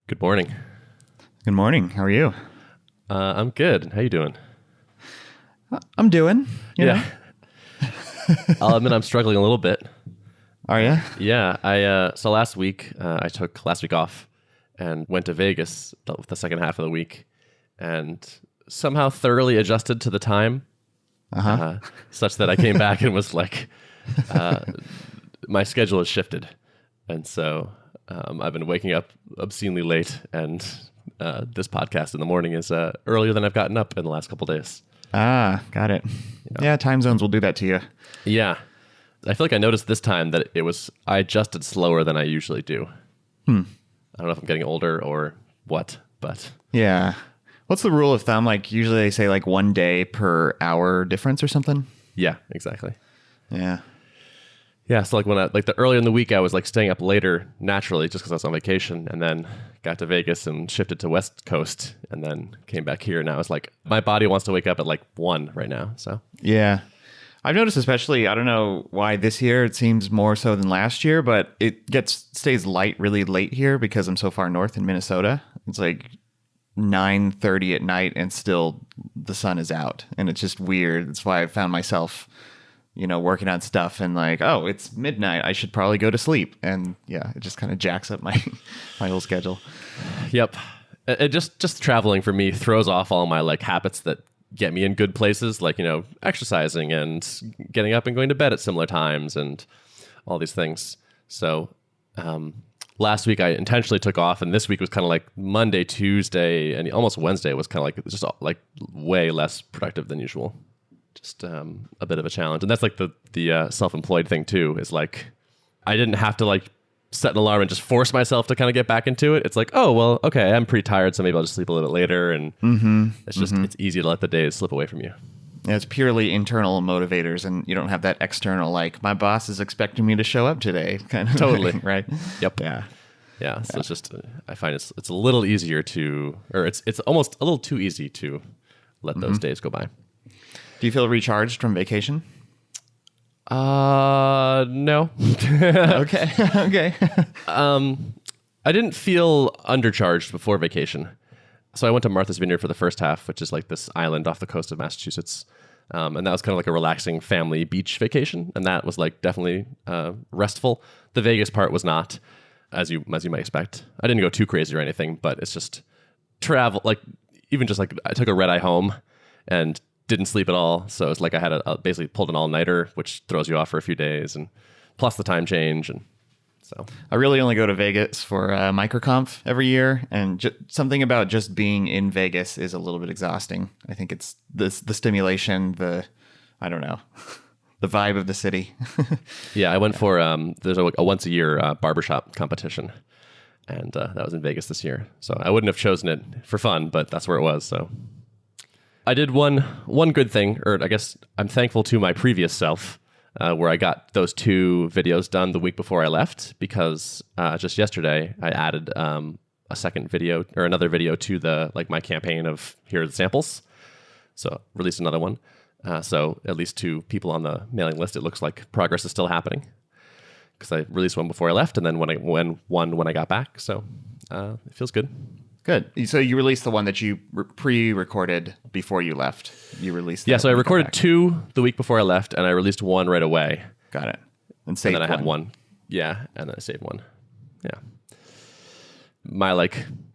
Good morning. Good morning. How are you? I'm good. How you doing? I'm doing. You know. I'll admit I'm struggling a little bit. Are you? Yeah. So last week I took last week off and went to Vegas the second half of the week, and somehow thoroughly adjusted to the time, such that I came back and was like, my schedule has shifted, and so I've been waking up obscenely late, and this podcast in the morning is earlier than I've gotten up in the last couple days. Ah, got it. Yeah, time zones will do that to you. Yeah. I feel like I noticed this time that I adjusted slower than I usually do. I don't know if I'm getting older or what, but... Yeah. What's the rule of thumb? Like, usually they say like 1 day per hour difference or something? Yeah, exactly. Yeah. Yeah, so like the earlier in the week, I was like staying up later naturally just because I was on vacation, and then got to Vegas and shifted to West Coast, and then came back here. And I was like, my body wants to wake up at like 1 right now. So Yeah. I've noticed, especially, I don't know why this year it seems more so than last year, but it stays light really late here because I'm so far north in Minnesota. It's like 9:30 at night and still the sun is out, and it's just weird. That's why I found myself, working on stuff and like, oh, it's midnight, I should probably go to sleep. And yeah, it just kind of jacks up my whole schedule. Yep. It just traveling for me throws off all my like habits that get me in good places, like, exercising and getting up and going to bed at similar times and all these things. So last week I intentionally took off, and this week was kind of like Monday, Tuesday, and almost Wednesday was kind of like just like way less productive than usual. Just a bit of a challenge. And that's like the self-employed thing too, is like I didn't have to like set an alarm and just force myself to kind of get back into it. It's like, oh, well, okay, I'm pretty tired, so maybe I'll just sleep a little bit later. And it's easy to let the days slip away from you. Yeah, it's purely internal motivators, and you don't have that external, like, my boss is expecting me to show up today kind of Totally. thing, right? Yep. Yeah. So it's just, I find it's a little easier it's almost a little too easy to let those days go by. Do you feel recharged from vacation? No. Okay. Okay. I didn't feel undercharged before vacation. So I went to Martha's Vineyard for the first half, which is like this island off the coast of Massachusetts. And that was kind of like a relaxing family beach vacation. And that was like definitely restful. The Vegas part was not, as you might expect. I didn't go too crazy or anything, but it's just travel. Like, even just like I took a red eye home and didn't sleep at all. So it's like I had basically pulled an all-nighter, which throws you off for a few days, and plus the time change. And so I really only go to Vegas for MicroConf every year, and something about just being in Vegas is a little bit exhausting. I think it's the stimulation, I don't know, the vibe of the city. Yeah, I went for there's a once a year barbershop competition, and that was in Vegas this year. So I wouldn't have chosen it for fun, but that's where it was. So I did one good thing, or I guess I'm thankful to my previous self, where I got those 2 videos done the week before I left, because just yesterday I added a second video or another video to my campaign of here are the samples. So released another one. So at least to people on the mailing list, it looks like progress is still happening, because I released one before I left, and then when I got back. So it feels good. Good. So you released the one that you pre-recorded before you left. You released that. Yeah, so I recorded 2 the week before I left, and I released 1 right away. Got it. And then I had 1. Yeah, and then I saved 1. Yeah. My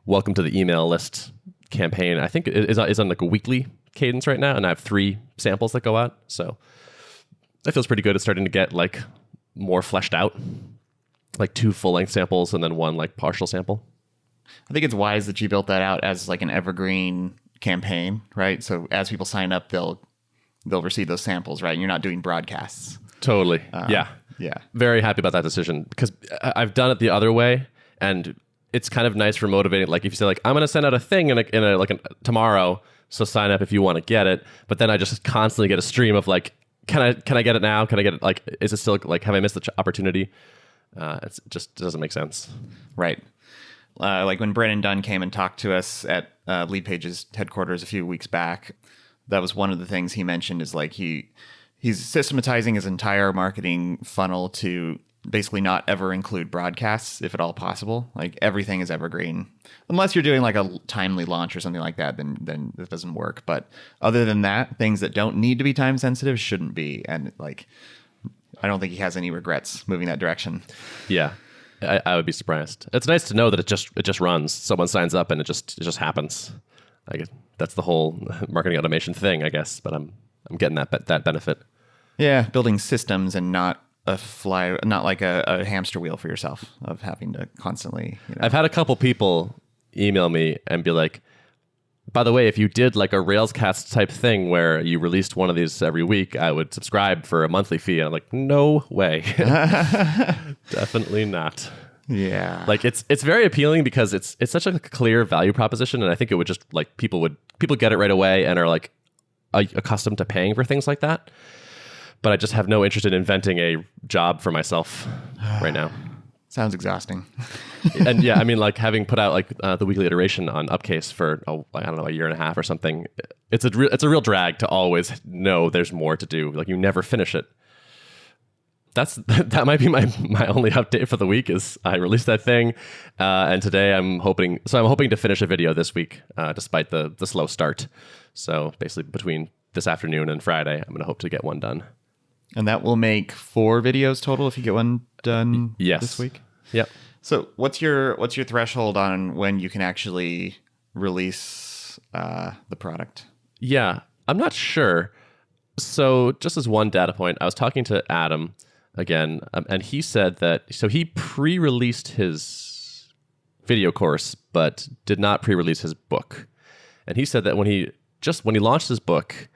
welcome to the email list campaign, I think is on like a weekly cadence right now, and I have 3 samples that go out. So that feels pretty good. It's starting to get like more fleshed out, like 2 full-length samples and then 1 like partial sample. I think it's wise that you built that out as like an evergreen campaign, right? So as people sign up, they'll receive those samples, right? And you're not doing broadcasts. Totally. Yeah. Very happy about that decision, because I've done it the other way, and it's kind of nice for motivating. Like if you say like, I'm going to send out a thing tomorrow, so sign up if you want to get it. But then I just constantly get a stream of like, can I get it now? Can I get it? Like, is it still like, have I missed the opportunity? It just doesn't make sense. Right. Like when Brennan Dunn came and talked to us at Lead Page's headquarters a few weeks back, that was one of the things he mentioned, is like he's systematizing his entire marketing funnel to basically not ever include broadcasts if at all possible. Like everything is evergreen, unless you're doing like a timely launch or something like that. Then it doesn't work. But other than that, things that don't need to be time sensitive shouldn't be. And like, I don't think he has any regrets moving that direction. Yeah, I would be surprised. It's nice to know that it just runs. Someone signs up and it just happens. Like that's the whole marketing automation thing, I guess. But I'm getting that benefit. Yeah, building systems and not like a hamster wheel for yourself of having to constantly. I've had a couple people email me and be like, by the way, if you did like a Railscast type thing where you released one of these every week, I would subscribe for a monthly fee. And I'm like, no way. Definitely not. Yeah. Like it's very appealing because it's such a clear value proposition. And I think it would just like people get it right away and are like accustomed to paying for things like that. But I just have no interest in inventing a job for myself right now. Sounds exhausting. And yeah, I mean, like having put out like the weekly iteration on Upcase for I don't know, a year and a half or something. It's a real drag to always know there's more to do. Like you never finish it. That might be my only update for the week is I released that thing, and today I'm hoping to finish a video this week, despite the slow start. So basically between this afternoon and Friday, I'm going to hope to get one done. And that will make 4 videos total if you get one done this week? Yep. So what's your threshold on when you can actually release the product? Yeah, I'm not sure. So just as one data point, I was talking to Adam again, and he said that he pre-released his video course, but did not pre-release his book. And he said that when he launched his book,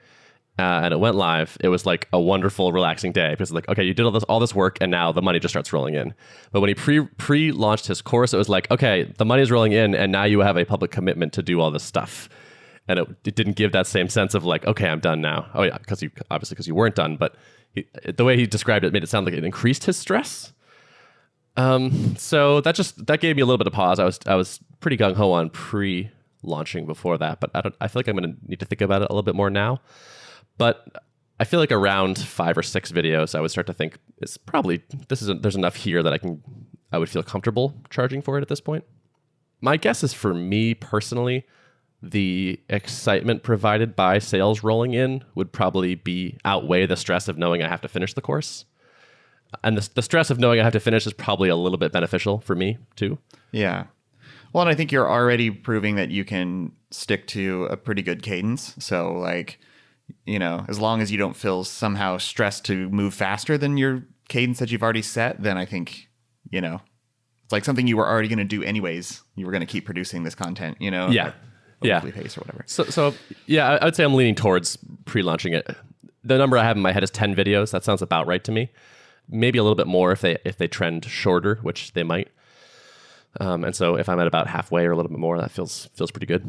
and it went live, it was like a wonderful, relaxing day because like, okay, you did all this work and now the money just starts rolling in. But when he pre-launched his course, it was like, okay, the money's rolling in and now you have a public commitment to do all this stuff. And it didn't give that same sense of like, okay, I'm done now. Oh yeah, because you weren't done. But the way he described it made it sound like it increased his stress. So that gave me a little bit of pause. I was pretty gung-ho on pre-launching before that, but I feel like I'm going to need to think about it a little bit more now. But I feel like around 5 or 6 videos, I would start to think there's enough here that I would feel comfortable charging for it at this point. My guess is for me personally, the excitement provided by sales rolling in would probably outweigh the stress of knowing I have to finish the course. And the stress of knowing I have to finish is probably a little bit beneficial for me too. Yeah. Well, and I think you're already proving that you can stick to a pretty good cadence. So like, as long as you don't feel somehow stressed to move faster than your cadence that you've already set, then I think, it's like something you were already going to do anyways. You were going to keep producing this content, Yeah. Weekly pace or whatever. So yeah, I would say I'm leaning towards pre-launching it. The number I have in my head is 10 videos. That sounds about right to me. Maybe a little bit more if they trend shorter, which they might. And so if I'm at about halfway or a little bit more, that feels pretty good.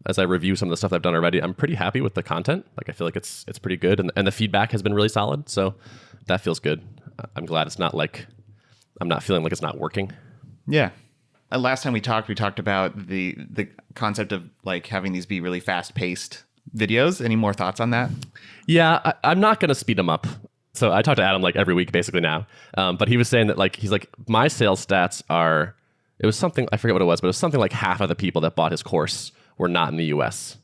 As I review some of the stuff I've done already, I'm pretty happy with the content. Like I feel like it's pretty good, and the feedback has been really solid. So that feels good. I'm glad it's not like I'm not feeling like it's not working. Yeah. Last time we talked about the concept of like having these be really fast paced videos. Any more thoughts on that? Yeah, I'm not going to speed them up. So I talk to Adam like every week basically now. But he was saying that he's like, my sales stats it was something, I forget what it was, but it was something like half of the people that bought his course were not in the US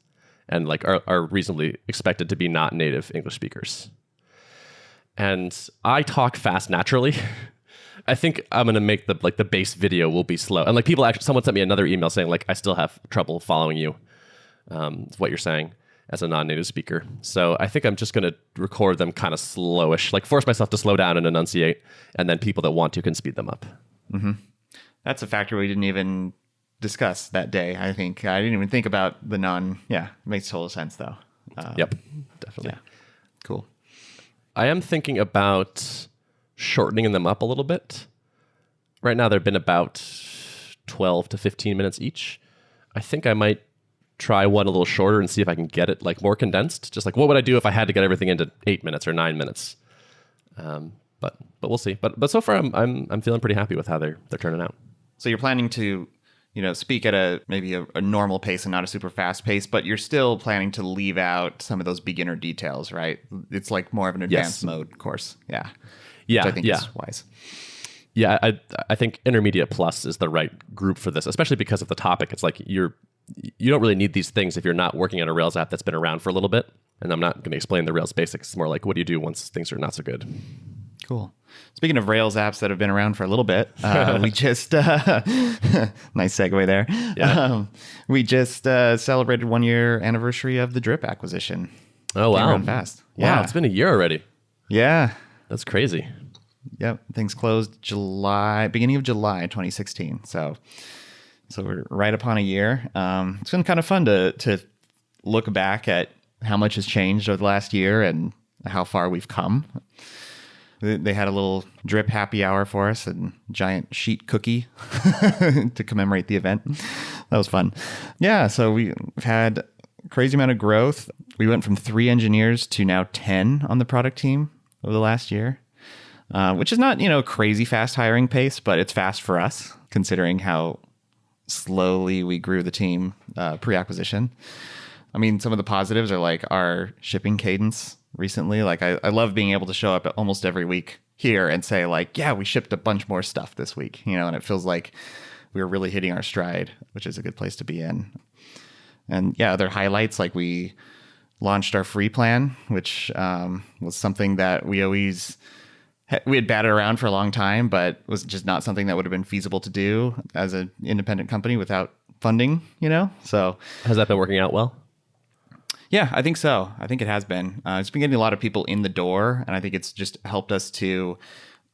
and like are reasonably expected to be not native English speakers. And I talk fast naturally. I think I'm going to make the base video will be slow. And like someone sent me another email saying like, I still have trouble following you, what you're saying as a non-native speaker. So I think I'm just going to record them kind of slowish, like force myself to slow down and enunciate. And then people that want to can speed them up. Mm-hmm. That's a factor we didn't even discuss that day. I think I didn't even think about it makes total sense though. Yep, definitely. Yeah. Cool. I am thinking about shortening them up a little bit. Right now, they've been about 12 to 15 minutes each. I think I might try one a little shorter and see if I can get it like more condensed. Just like what would I do if I had to get everything into 8 minutes or 9 minutes? But we'll see. But so far, I'm feeling pretty happy with how they're turning out. So you're planning to, speak at maybe a normal pace and not a super fast pace, but you're still planning to leave out some of those beginner details, right? It's like more of an advanced mode course. Yeah. Yeah, which I think yeah. is wise. Yeah, I think intermediate plus is the right group for this, especially because of the topic. It's like you don't really need these things if you're not working on a Rails app that's been around for a little bit. And I'm not going to explain the Rails basics. It's more like, what do you do once things are not so good? Cool. Speaking of Rails apps that have been around for a little bit, we just nice segue there. Yeah. We just celebrated 1 year anniversary of the Drip acquisition. Oh, Came wow. around fast. Wow, Yeah. it's been a year already. Yeah. That's crazy. Yep. Things closed beginning of July 2016. So we're right upon a year. It's been kind of fun to look back at how much has changed over the last year and how far we've come. They had a little Drip happy hour for us and giant sheet cookie to commemorate the event. That was fun. Yeah, so we've had a crazy amount of growth. We went from 3 engineers to now 10 on the product team over the last year, which is not, crazy fast hiring pace, but it's fast for us considering how slowly we grew the team pre-acquisition. I mean, some of the positives are like our shipping cadence recently. Like I love being able to show up almost every week here and say like, yeah, we shipped a bunch more stuff this week, and it feels like we were really hitting our stride, which is a good place to be in. And yeah, other highlights, like we launched our free plan, which was something that we had batted around for a long time, but was just not something that would have been feasible to do as an independent company without funding, So Has that been working out well? yeah, I think so. I think it has been. It's been getting a lot of people in the door, and I think it's just helped us to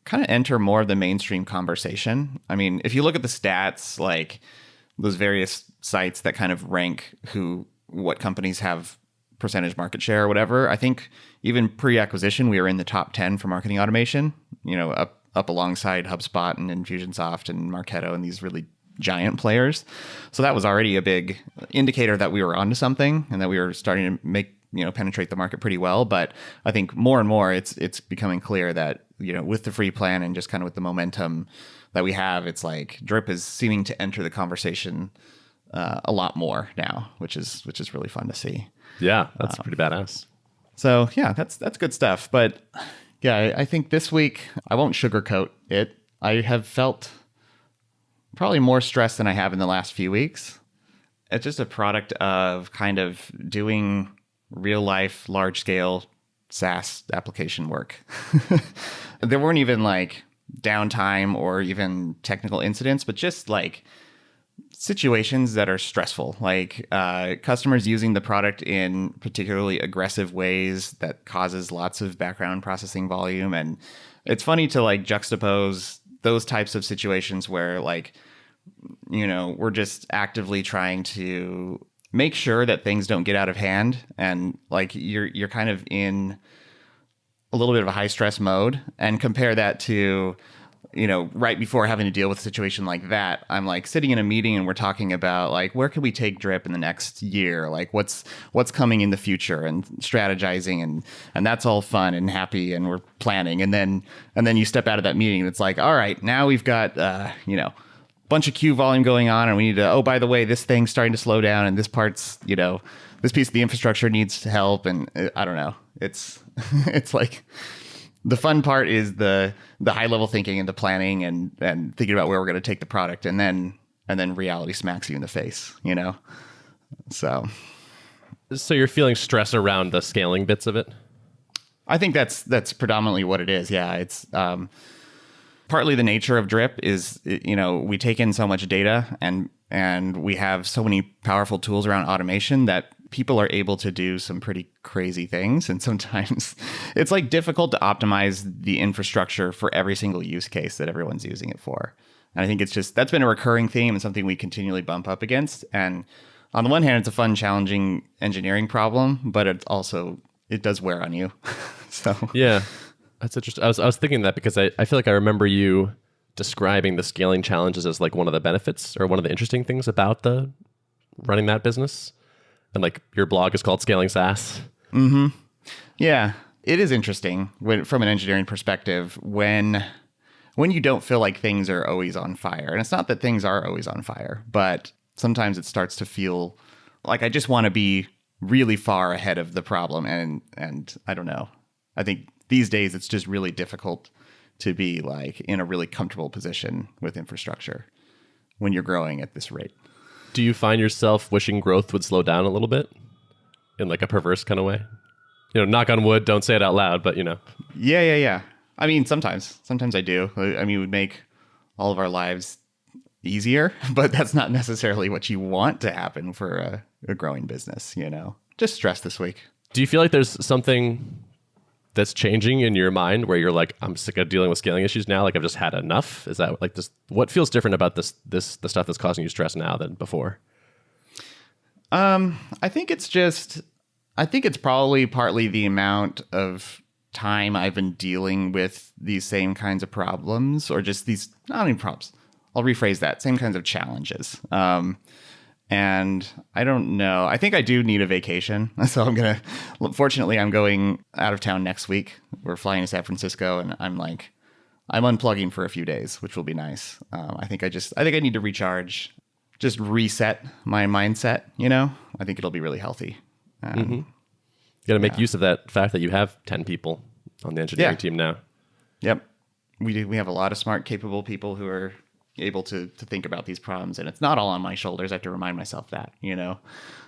kind of enter more of the mainstream conversation. I mean, if you look at the stats, like those various sites that kind of rank what companies have percentage market share or whatever, I think even pre-acquisition, we were in the top 10 for marketing automation, up alongside HubSpot and Infusionsoft and Marketo and these really giant players. So that was already a big indicator that we were onto something and that we were starting to make, penetrate the market pretty well. But I think more and more it's becoming clear that, with the free plan and just kind of with the momentum that we have, it's like Drip is seeming to enter the conversation a lot more now, which is really fun to see. Yeah, that's pretty badass. So yeah, that's good stuff. But yeah, I think this week I won't sugarcoat it. I have felt probably more stress than I have in the last few weeks. It's just a product of kind of doing real life, large scale SaaS application work. There weren't even like downtime or even technical incidents, but just like situations that are stressful, like customers using the product in particularly aggressive ways that causes lots of background processing volume. And it's funny to like juxtapose those types of situations where like, we're just actively trying to make sure that things don't get out of hand. And like you're kind of in a little bit of a high stress mode, and compare that to, right before having to deal with a situation like that, I'm like sitting in a meeting and we're talking about like, where can we take Drip in the next year? Like what's coming in the future and strategizing and that's all fun and happy and we're planning. And then you step out of that meeting and it's like, all right, now we've got, bunch of queue volume going on and we need to, oh, by the way, this thing's starting to slow down and this part's, this piece of the infrastructure needs help. And I don't know. It's like the fun part is the high level thinking and the planning and thinking about where we're going to take the product, and then reality smacks you in the face, So you're feeling stress around the scaling bits of it? I think that's predominantly what it is. Yeah, it's partly the nature of Drip is, we take in so much data and we have so many powerful tools around automation that people are able to do some pretty crazy things. And sometimes it's like difficult to optimize the infrastructure for every single use case that everyone's using it for. And I think that's been a recurring theme and something we continually bump up against. And on the one hand, it's a fun, challenging engineering problem, but it does wear on you. So yeah, that's interesting. I was thinking that because I feel like I remember you describing the scaling challenges as like one of the benefits or one of the interesting things about the running that business. And like your blog is called Scaling SaaS. Mm-hmm. Yeah, it is interesting from an engineering perspective when you don't feel like things are always on fire. And it's not that things are always on fire, but sometimes it starts to feel like I just want to be really far ahead of the problem. And I don't know. I think these days it's just really difficult to be like in a really comfortable position with infrastructure when you're growing at this rate. Do you find yourself wishing growth would slow down a little bit in like a perverse kind of way? Knock on wood, don't say it out loud, but Yeah. I mean, sometimes I do. I mean, it would make all of our lives easier, but that's not necessarily what you want to happen for a growing business, Just stress this week. Do you feel like there's something that's changing in your mind where you're like, I'm sick of dealing with scaling issues now? Like I've just had enough? Is that like this? What feels different about the stuff that's causing you stress now than before? I think it's probably partly the amount of time I've been dealing with these same kinds of problems, or just these, not even problems. I'll rephrase that. Same kinds of challenges. And I don't know. I think I do need a vacation. So fortunately, I'm going out of town next week. We're flying to San Francisco, and I'm unplugging for a few days, which will be nice. I think I need to recharge, just reset my mindset, I think it'll be really healthy. You got to make use of that fact that you have 10 people on the engineering team now. Yep. We have a lot of smart, capable people who are able to think about these problems, and it's not all on my shoulders. I have to remind myself that,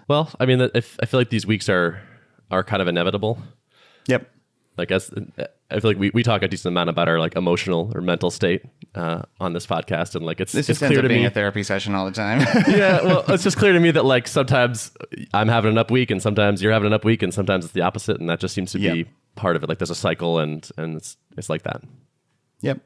Well, I mean, I feel like these weeks are kind of inevitable. Yep. Like I feel like we talk a decent amount about our like emotional or mental state on this podcast, and like it's ends clear up to being me a therapy session all the time. Yeah, well, it's just clear to me that like sometimes I'm having an up week, and sometimes you're having an up week, and sometimes it's the opposite, and that just seems to be part of it. Like there's a cycle, and it's like that. Yep.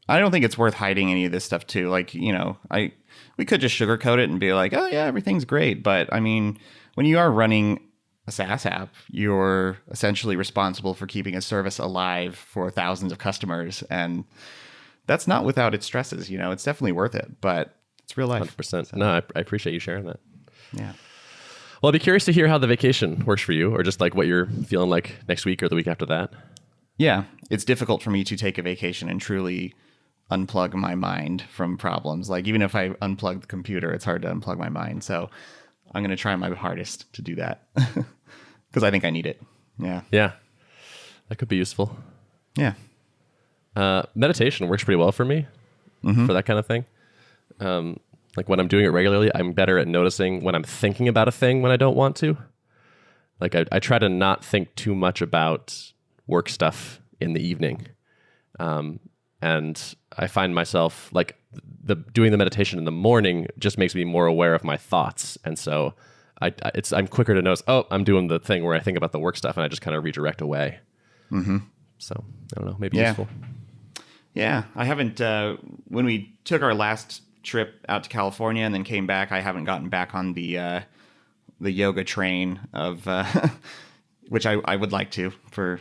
I don't think it's worth hiding any of this stuff too. Like, we could just sugarcoat it and be like, oh yeah, everything's great. But I mean, when you are running a SaaS app, you're essentially responsible for keeping a service alive for thousands of customers. And that's not without its stresses, it's definitely worth it, but it's real life. 100%. So. No, I appreciate you sharing that. Yeah. Well, I'd be curious to hear how the vacation works for you, or just like what you're feeling like next week or the week after that. Yeah. It's difficult for me to take a vacation and truly unplug my mind from problems. Like even if I unplug the computer, it's hard to unplug my mind. So I'm going to try my hardest to do that because I think I need it. Yeah. Yeah. That could be useful. Yeah. Meditation works pretty well for me for that kind of thing. Like when I'm doing it regularly, I'm better at noticing when I'm thinking about a thing when I don't want to. Like I try to not think too much about work stuff in the evening. And I find myself like doing the meditation in the morning just makes me more aware of my thoughts. And so I'm quicker to notice, oh, I'm doing the thing where I think about the work stuff, and I just kind of redirect away. So I don't know, maybe useful. Yeah. I haven't, when we took our last trip out to California and then came back, I haven't gotten back on the yoga train of, which I would like to for,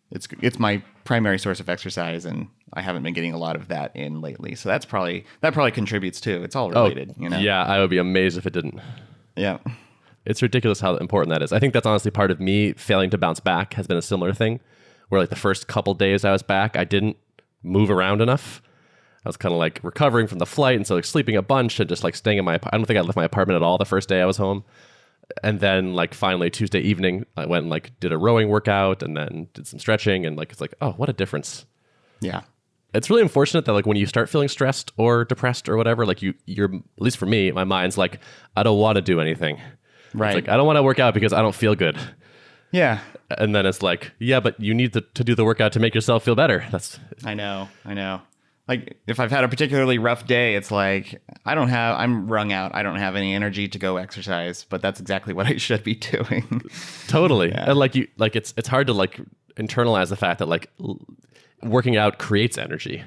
it's my primary source of exercise, and I haven't been getting a lot of that in lately. So that probably contributes too. It's all related, Yeah, I would be amazed if it didn't. Yeah. It's ridiculous how important that is. I think that's honestly part of me failing to bounce back has been a similar thing, where like the first couple days I was back, I didn't move around enough. I was kind of like recovering from the flight, and so like sleeping a bunch and just like staying in I don't think I left my apartment at all the first day I was home. And then like finally Tuesday evening, I went and like did a rowing workout and then did some stretching, and like it's like, oh, what a difference. Yeah. It's really unfortunate that like when you start feeling stressed or depressed or whatever, like you're at least for me, my mind's like, I don't want to do anything. Right. It's like I don't want to work out because I don't feel good. Yeah. And then it's like, yeah, but you need to do the workout to make yourself feel better. I know. Like if I've had a particularly rough day, it's like I'm wrung out. I don't have any energy to go exercise, but that's exactly what I should be doing. Totally. Yeah. And like it's hard to like internalize the fact that like working out creates energy.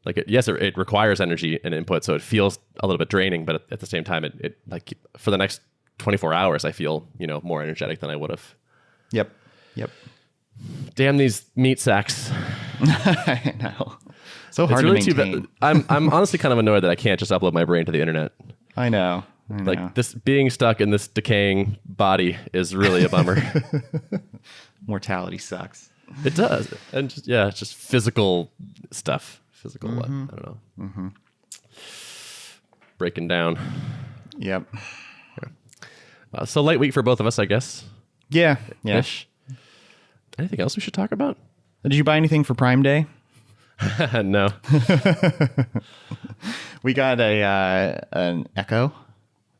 Like it requires energy and input, so it feels a little bit draining, but at the same time, it like for the next 24 hours, I feel more energetic than I would have. Yep. Damn these meat sacks. I know. So hard really to maintain. Too bad. I'm honestly kind of annoyed that I can't just upload my brain to the internet. I know. Like this being stuck in this decaying body is really a bummer. Mortality sucks. It does. And just, it's just physical stuff. Physical, I don't know. Breaking down. Yep. So light week for both of us, I guess. Yeah. Ish. Anything else we should talk about? Did you buy anything for Prime Day? No. We got an Echo.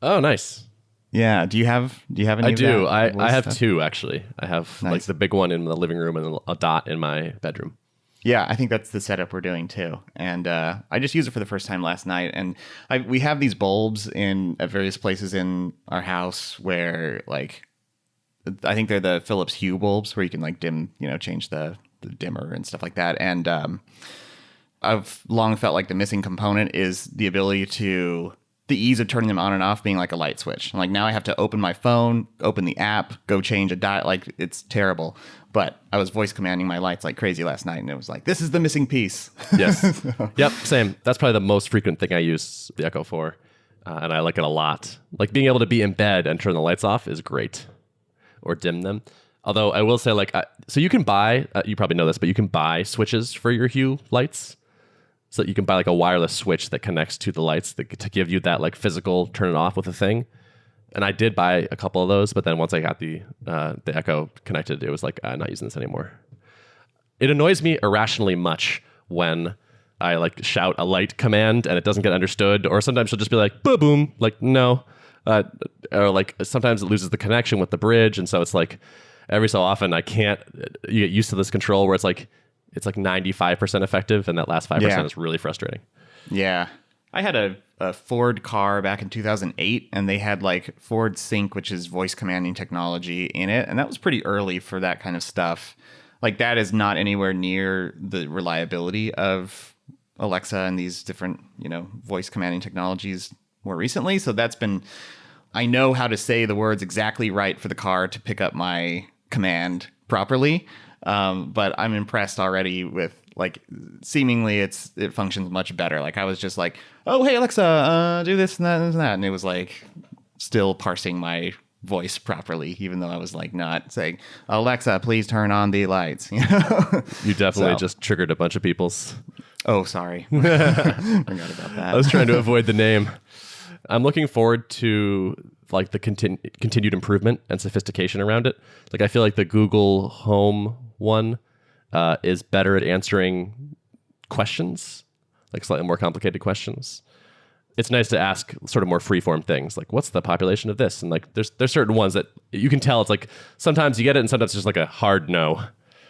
Oh, nice. Yeah. Do you have any? I of do. that voice I have stuff? two actually. I have like Nice. the big one in the living room and a dot in my bedroom. Yeah, I think that's the setup we're doing too. And I just used it for the first time last night. And we have these bulbs at various places in our house where like I think they're the Philips Hue bulbs where you can like change the dimmer and stuff like that. And I've long felt like the missing component is the ability to the ease of turning them on and off being like a light switch. Like now I have to open my phone, open the app, go change a dial. Like it's terrible. But I was voice commanding my lights like crazy last night, and it was like, this is the missing piece. Yes. Yep. Same. That's probably the most frequent thing I use the Echo for, and I like it a lot. Like being able to be in bed and turn the lights off is great, or dim them. Although I will say, like, so you can buy, you probably know this, but you can buy switches for your Hue lights. So you can buy like a wireless switch that connects to the lights to give you that like physical turn it off with a thing. And I did buy a couple of those, but then once I got the Echo connected, it was like, I'm not using this anymore. It annoys me irrationally much when I like shout a light command and it doesn't get understood, or sometimes she'll just be like, boom, like, no. Or like sometimes it loses the connection with the bridge. And so it's like every so often you get used to this control where it's like 95% effective, and that last 5% is really frustrating. Yeah. I had a Ford car back in 2008, and they had like Ford Sync, which is voice commanding technology in it. And that was pretty early for that kind of stuff. Like that is not anywhere near the reliability of Alexa and these different, voice commanding technologies more recently. So I know how to say the words exactly right for the car to pick up my command properly. But I'm impressed already with like seemingly it functions much better. Like I was just like, oh, hey, Alexa, do this and that and that. And it was like still parsing my voice properly, even though I was like not saying, Alexa, please turn on the lights. You definitely just triggered a bunch of people's. Oh, sorry. Forgot about that. I was trying to avoid the name. I'm looking forward to like the continued improvement and sophistication around it. Like I feel like the Google Home one is better at answering questions, like slightly more complicated questions. It's nice to ask sort of more freeform things, like what's the population of this? And like there's certain ones that you can tell it's like sometimes you get it and sometimes it's just like a hard no.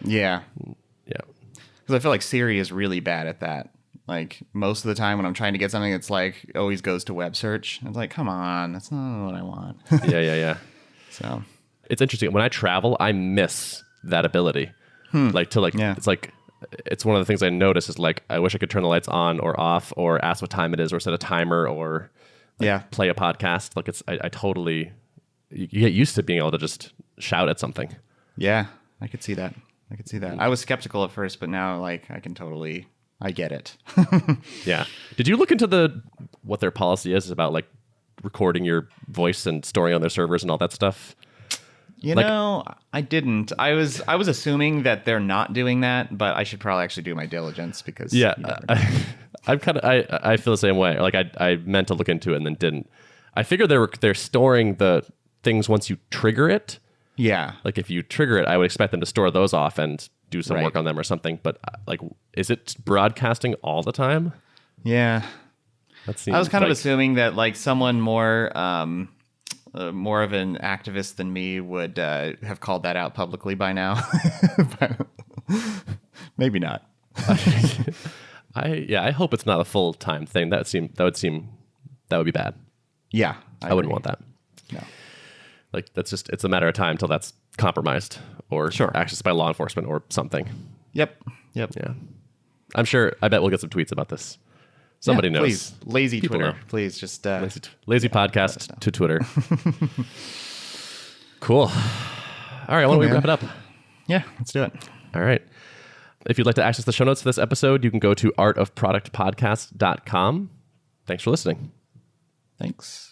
Yeah. Yeah. Because I feel like Siri is really bad at that. Like most of the time when I'm trying to get something, it's like always goes to web search. It's like, come on, that's not what I want. Yeah. So it's interesting. When I travel, I miss that ability. It's one of the things I notice is like, I wish I could turn the lights on or off or ask what time it is or set a timer or play a podcast. Like I totally, you get used to being able to just shout at something. Yeah, I could see that. I was skeptical at first, but now like I get it. Yeah. Did you look into what their policy is about like recording your voice and storing on their servers and all that stuff? I didn't. I was assuming that they're not doing that, but I should probably actually do my diligence because I feel the same way. Like I meant to look into it and then didn't. I figured they're storing the things once you trigger it. Yeah. Like if you trigger it, I would expect them to store those off and do some work on them or something. But like, is it broadcasting all the time? Yeah. I was kind of assuming that like someone more of an activist than me would have called that out publicly by now. But maybe not. I hope it's not a full-time thing. That would be bad. Yeah. I wouldn't want that. No. Like it's a matter of time till that's compromised or accessed by law enforcement or something. Yep. Yeah. I bet we'll get some tweets about this. Somebody knows. Please. Lazy People Twitter. know. Please just lazy podcast to Twitter. Cool. All right, why don't we wrap it up? Yeah, let's do it. All right. If you'd like to access the show notes for this episode, you can go to artofproductpodcast.com. Thanks for listening. Thanks.